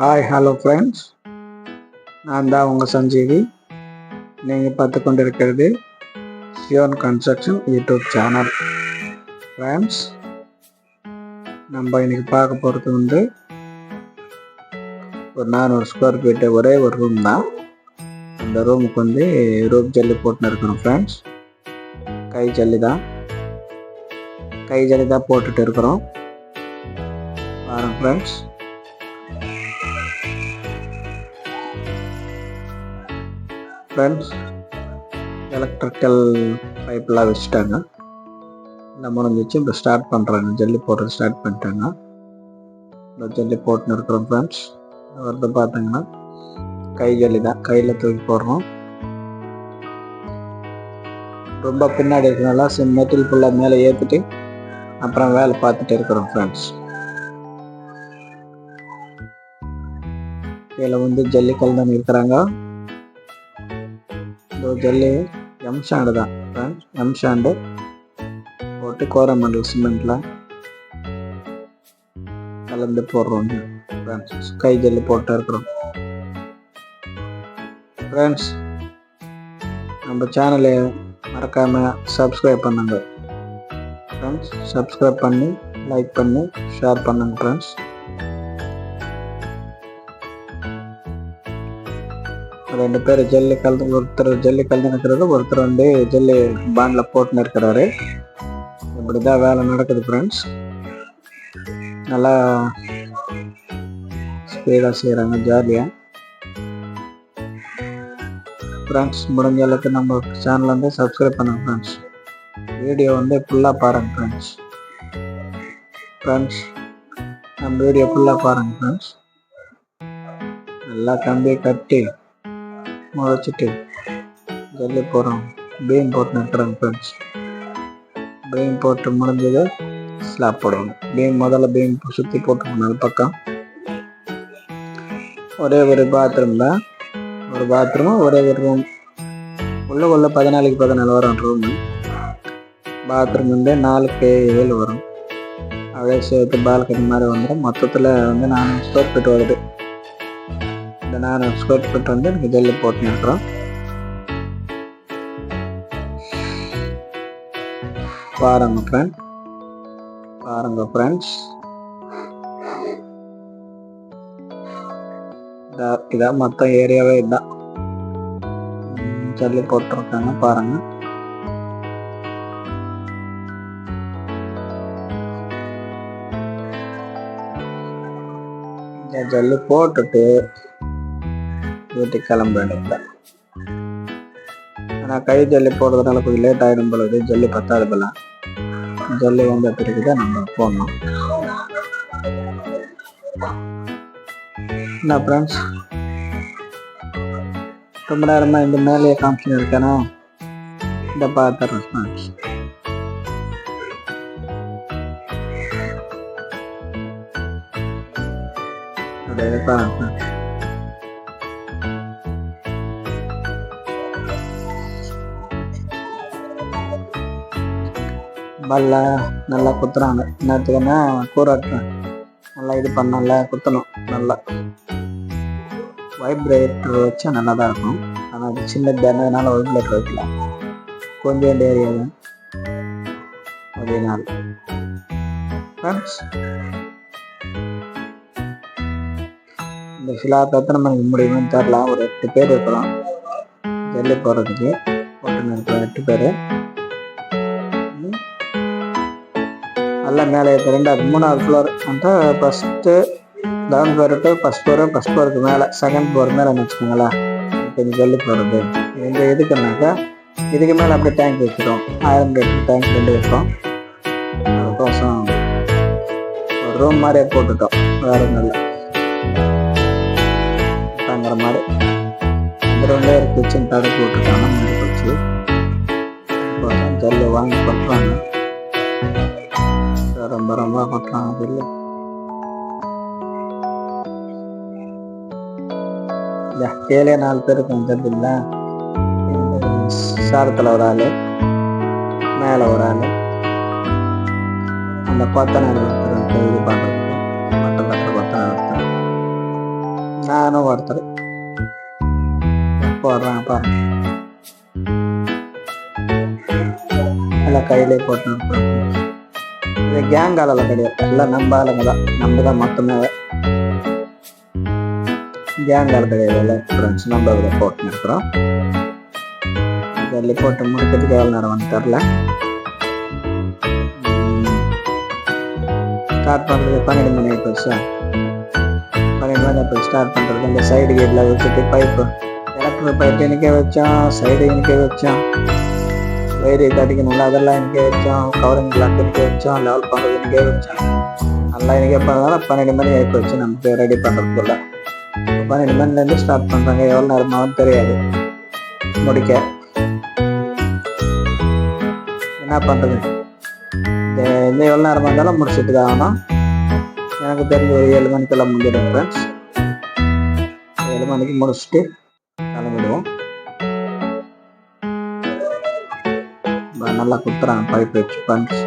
Hi hello friends, நான் தான் உங்கள் சஞ்சீவி. நீங்கள் பார்த்து கொண்டிருக்கிறது Zion construction YouTube channel. Friends, நம்ம இன்னைக்கு பார்க்க போகிறது வந்து ஒரு 400 ஸ்கொயர் ஃபீட்டு ஒரே ஒரு ரூம் தான். அந்த ரூமுக்கு வந்து ரூப் ஜல்லி போட்டுன்னு இருக்கிறோம் ஃப்ரெண்ட்ஸ். கை ஜல்லி தான் போட்டுட்டு இருக்கிறோம். பாருங்க ஃப்ரெண்ட்ஸ், எலக்ட்ரிக்கல் பைப்லாம் வச்சுட்டாங்க. இந்த முடிஞ்சிச்சு. இப்போ ஸ்டார்ட் பண்ணுறாங்க, ஜல்லி போடுறது ஸ்டார்ட் பண்ணிட்டாங்க. இந்த ஜல்லி போட்டுன்னு இருக்கிறோம் ஃப்ரெண்ட்ஸ். வரது பார்த்தீங்கன்னா கை ஜல்லி தான், கையில் தூக்கி போடுறோம். ரொம்ப பின்னாடி இருக்கிறனால மெட்டீரியல் ஃபுல்லாக மேலே ஏற்றிட்டு அப்புறம் வேலை பார்த்துட்டு இருக்கிறோம் ஃப்ரெண்ட்ஸ். கீழே வந்து ஜல்லிக்கல் தான் இருக்கிறாங்க. இந்த ஜல்லி எம் சாண்டு தான் ஃப்ரெண்ட்ஸ். எம் சாண்டு போட்டு கோரமண்டல் சிமெண்ட்டில் கலந்து போடுறோம் ஃப்ரெண்ட்ஸ். கை ஜல்லி போட்டு இருக்கிறோம் ஃப்ரெண்ட்ஸ். நம்ம சேனலை மறக்காமல் சப்ஸ்கிரைப் பண்ணுங்க ஃப்ரெண்ட்ஸ். சப்ஸ்கிரைப் பண்ணி லைக் பண்ணி ஷேர் பண்ணுங்க ஃப்ரெண்ட்ஸ். ரெண்டு பேர் ஜல்லி கலந்து, ஒருத்தர் ஜல்லி கலந்து நிற்கிறது, ஒருத்தர் வந்து ஜல்லி பாண்டில் போட்டுன்னு இருக்கிறாரு. இப்படி தான் வேலை நடக்குது ஃப்ரெண்ட்ஸ். நல்லா ஸ்பீடாக செய்கிறாங்க, ஜாலியாக ஃப்ரெண்ட்ஸ். முடிஞ்ச அளவுக்கு நம்ம சேனல் வந்து சப்ஸ்கிரைப் பண்ணுங்க ஃப்ரெண்ட்ஸ். வீடியோ வந்து ஃபுல்லாக பாருங்கள் ஃப்ரெண்ட்ஸ். நம்ம வீடியோ ஃபுல்லாக பாருங்கள் ஃப்ரெண்ட்ஸ். நல்லா கம்பியை கட்டி முளைச்சிட்டு ஜல்லி போடுறோம். பீம் போட்டு நிற்கிறோம் ஃப்ரெண்ட்ஸ். பீம் போட்டு முடிஞ்சது ஸ்லாப் போடுவோம். முதல்ல பீம் சுற்றி போட்டுருவோம். நாலு பக்கம் ஒரே ஒரு பாத்ரூம் தான், ஒரு பாத்ரூம் ஒரே ஒரு ரூம். உள்ள 14க்கு 14 வரும் ரூமு. பாத்ரூம் வந்து 4க்கு 7 வரும். அப்படியே சேர்த்து பால்கனி மாதிரி வந்துடும். மொத்தத்தில் வந்து 400 ஸ்கொயர் ஃபீட் வருது. இந்த 400 ஸ்கொயர் ஃபீட் வந்து எனக்கு ஜல்லி போட்டு நிற்கிறோம். பாருங்க ஃப்ரெண்ட்ஸ். இதான் மொத்தம் ஏரியாவே இதுதான். ஜல்லி போட்டிருக்காங்க பாருங்க. இந்த ஜல்லி போட்டுட்டு வீட்டுக்கு கிளம்ப வேண்டியது. ஆனால் கை ஜல்லி போடுறதுனால கொஞ்சம் லேட் ஆகிடும் பொழுது, ஜல்லி பத்தாது போல. ஜல்லி வந்த பிறகு தான் நம்ம போடணும். என்ன ஃப்ரெண்ட்ஸ், ரொம்ப நேரமாக இந்த மேலேயே காமிச்சு இருக்கேனா, இந்த பார்த்துறேன் ஃப்ரெண்ட்ஸ். அப்படியே பாருங்க. பல்ல நல்லா குத்துறாங்க. என்னத்துக்குன்னா கூறாட்டுறேன். நல்லா இது பண்ணல குத்தணும். நல்லா வைப்ரேட்டர் வச்சா நல்லா தான் இருக்கும். ஆனால் அது சின்ன பேனதுனால வைப்ரேட்டர் வைக்கலாம். கொஞ்சம் ஏரியா தான் அதேனால ஃப்ரெண்ட்ஸ். இந்த சிலாப் எத்தனை மணிக்கு முடியும்னு தெரில. ஒரு 8 பேர் இருக்கிறோம் ஜல்லி போடுறதுக்கு. போட்டுன்னு இருக்கிறோம் 8 பேர். நல்லா மேலே 3வது ஃப்ளோர் வந்து first down floor to first ஃப்ளோருக்கு மேலே, செகண்ட் ஃப்ளோர் மேலே வச்சுக்கோங்களேன். இப்போ ஜல்லி போடுறது இந்த எதுக்குன்னாக்கா, இதுக்கு மேலே அப்படியே டேங்க் வச்சுட்டோம். 1000 லிட்டர் டேங்க் 2 வைக்கிறோம். அதுக்கோசம் ஒரு ரூம் மாதிரியே போட்டுட்டோம். வேறு நல்ல தங்குற மாதிரி. அந்த ரூம்லேயே ஒரு கிச்சன் தடை போட்டுட்டாங்க. முடிஞ்சு போச்சு. இப்போ ஜல்லி வாங்கி கொட்டுறாங்க. ரொம்ப கொட்டுறாங்க ஜல்லி. கீழே 4 பேர் இருக்காங்க ஜல்லியில். சாரத்தில் ஒரு ஆள், மேலே ஒரு ஆள், அந்த கொத்தனார் ஒருத்தர் இது பண்ணுறதுக்கு மற்ற கொத்தனார் ஒருத்தர். ஒருத்தர் போடுறாங்க பாருங்க, எல்லாம் கையிலே போட்டு இது கேங் ஆளல கிடையாது, எல்லாம் நம்ம ஆளுங்க தான், நம்ம தான் மொத்தமே கேங் ஆள் கிடையாது, எல்லாம் ஃப்ரெண்ட்ஸ் நம்ம இதில் போட்டு இருக்கிறோம். ஜல்லி போட்டு முடிக்கிறதுக்கு எவ்வளோ நேரம் வந்து தெரில. ஸ்டார்ட் பண்ணுறது 12 மணி ஆகிடுச்சு. 12 மணி அப்போ ஸ்டார்ட் பண்ணுறது இந்த சைடு கேட்டில் வச்சுட்டு பைப்பு எலக்ட்ரிக் பைப் இன்றைக்கே வச்சோம், சைடு இன்றைக்கே வச்சோம், வயிறு கட்டிக்கணும்ல அதெல்லாம் இன்றைக்கே வச்சோம், கவரிங் பிளாக் இன்றைக்கே வச்சோம், லெவல் பண்ணுறது இன்றைக்கே வச்சோம். நல்லா இன்றைக்கே பண்ணதால 12 மணி ஆகி போச்சு நமக்கு ரெடி பண்ணுறதுக்குள்ள. 12 மணிலேருந்து ஸ்டார்ட் பண்ணுறாங்க, எவ்வளோ நேரமாகவும் தெரியாது முடிக்க. என்ன பண்ணுறது, இந்த எவ்வளோ நேரமாக இருந்தாலும் முடிச்சுட்டு தான் ஆகணும். எனக்கு தெரிஞ்ச ஒரு 7 மணிக்கெல்லாம் முடிஞ்சிடும் ஃப்ரெண்ட்ஸ். 7 மணிக்கு முடிச்சுட்டு கிளம்பிடுவோம். நல்லா குத்துறாங்க பைப் வச்சு ஃப்ரெண்ட்ஸ்,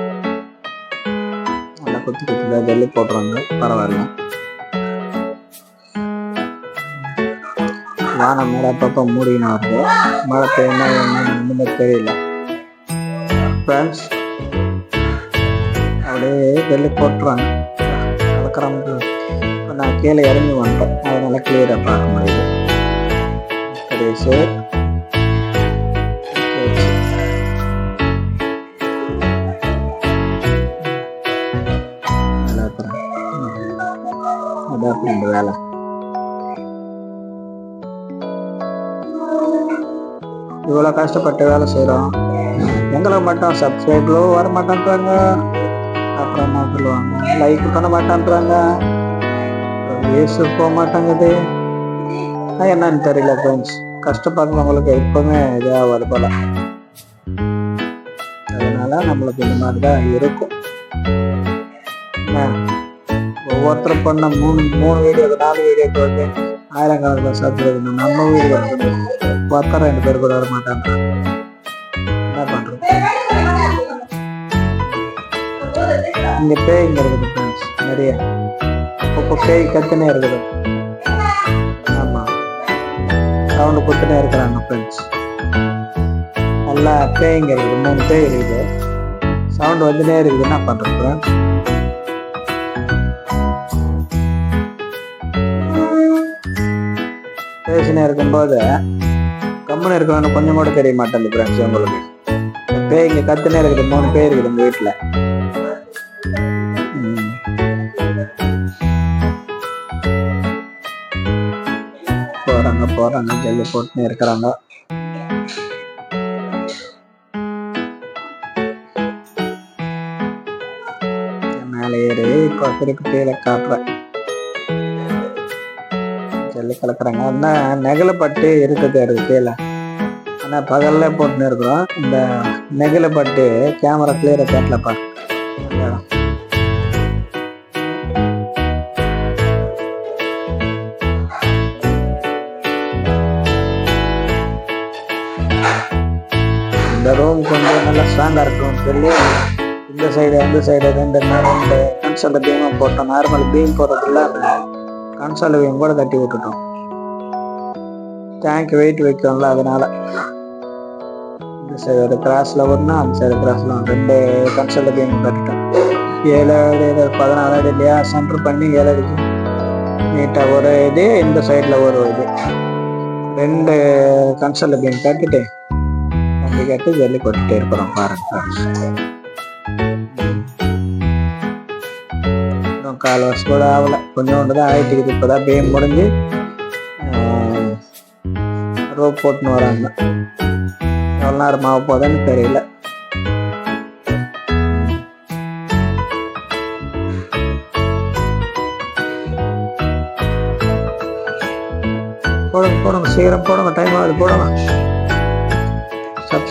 நல்லா குத்து ஜல்லி போட்டுறாங்க, பரவாயில்ல. வானம் மேலே அப்பப்போ மூடினா வருது, மழை பெய்யுமா என்னன்னு தெரியல ஃப்ரெண்ட்ஸ். அப்படியே ஜல்லி போட்டுறாங்க கலக்கிறாங்க. இப்போ நான் கீழே இறங்கி வந்துட்டேன், அதனால கிளியராக பார்க்க முடியுது. கடைசி இந்த வேலை இவ்வளோ கஷ்டப்பட்டு வேலை செய்கிறோம், எங்களுக்கு மட்டும் சப்ஸ்கிரைபரும் வர மாட்டேன்றாங்க, அப்புறம் என்ன சொல்லுவாங்க லைக் பண்ண மாட்டேன்றாங்க, வியூஸ் போக மாட்டேங்குது, என்னன்னு தெரியல ஃப்ரெண்ட்ஸ். கஷ்டப்படுறவங்களுக்கு எப்பவுமே இதாக வர போல, அதனால நம்மளுக்கு இந்த மாதிரி தான் இருக்கும். ஒவ்வொருத்தரும் பண்ண 3 வீடியோ 4 வீடியோக்கு வந்து 1000 கணக்கில் சப்ஸ்கிரைப், நம்ம வீடியோ பார்த்தா 2 பேர் கூட வர மாட்டாங்க. என்ன பண்றது, இங்க பேய்ங்க இருக்குது ஃப்ரெண்ட்ஸ் நிறைய, இப்போ பேய் கத்துனே இருக்குது. ஆமா, சவுண்டு குத்துனே இருக்கிறாங்க ஃப்ரெண்ட்ஸ். நல்லா பேய்ங்க இருக்குது, 3 பேய் இருக்குது, சவுண்டு வந்துனே இருக்குது. என்ன பண்றது ஃப்ரெண்ட்ஸ், பேசினே இருக்கும்போது கம்முன்னு இருக்கணும்னு கொஞ்சம் கூட தெரிய மாட்டேன் ஃப்ரெண்ட்ஸ். உங்களுக்கு பேய்ங்க கத்துனே இருக்குது, 3 பேய் இருக்குது உங்க வீட்டுல. போறாங்க ஜல்லி போட்டுன்னு இருக்கிறாங்க. மேலே ஏறி இப்போ திருப்பி கீழே காட்டுறேன், ஜல்லி கலக்குறாங்க. என்ன நெகிழ பட்டு இருக்குது கீழே, ஆனால் பகல்ல போட்டுன்னு இருக்கிறோம். இந்த நெகிழ பட்டு கேமரா கிளியரா காட்டலப்பா. இந்த ரூம் கொஞ்சம் நல்லா ஸ்ட்ராங்காக இருக்கும் சொல்லி இந்த சைடு அந்த சைடு 2 கன்சோல் பீமாக போட்டோம். நார்மல் பீம் போடுறதுல கன்சோல் பீம் கூட தட்டி விட்டுட்டோம். டேங்க் வெயிட் வைக்கும்ல, அதனால இந்த சைடு கிராஸில் ஒன்றா அந்த சைடு கிராஸில் 2 கன்சோல் பீம் கட்டிட்டோம். 7 அடி 14 அடி இல்லையா, சென்டர் பண்ணி 7 அடிக்கு நீட்டாக ஒரு இது, இந்த சைடில் ஒரு இது, 2 கன்சோல் பீம் கட்டிட்டு கட்டு ஜல்லி கொட்டிட்டே இருக்கிறோம் பாருங்க. இன்னும் 1/4 வருஷம் கூட ஆகல, கொஞ்சோண்டு தான் ஆயிட்டுக்குது. இப்போதான் பேம் முடிஞ்சு ரோப் போட்டுன்னு வராங்க. எவ்வளோ நேரம் ஆக போதுன்னு தெரியல. போடுங்க சீக்கிரம் போடுங்க, டைம் ஆகுது, போடுங்க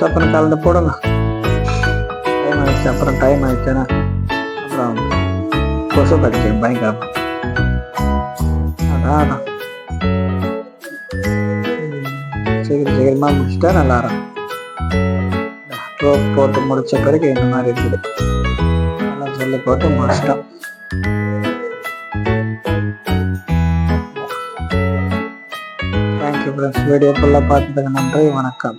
சப்புன்னு கலந்து போடுங்க. டைம் ஆயிடுச்சு, அப்புறம் டைம் ஆயிடுச்சுன்னா அப்புறம் கொசு கடிச்சிடும் பயங்கரமா. அதான் சீக்கிரமா முடிச்சுட்டா நல்லா இருக்கும். ரோப் போட்டு முடிச்ச பிறகு இந்த மாதிரி இருக்குது. நல்லா சொல்லி போட்டு முடிச்சிட்டோம். ஓகே ஃப்ரெண்ட்ஸ், வீடியோ ஃபுல்லாக பார்த்ததுக்கு நன்றி, வணக்கம்.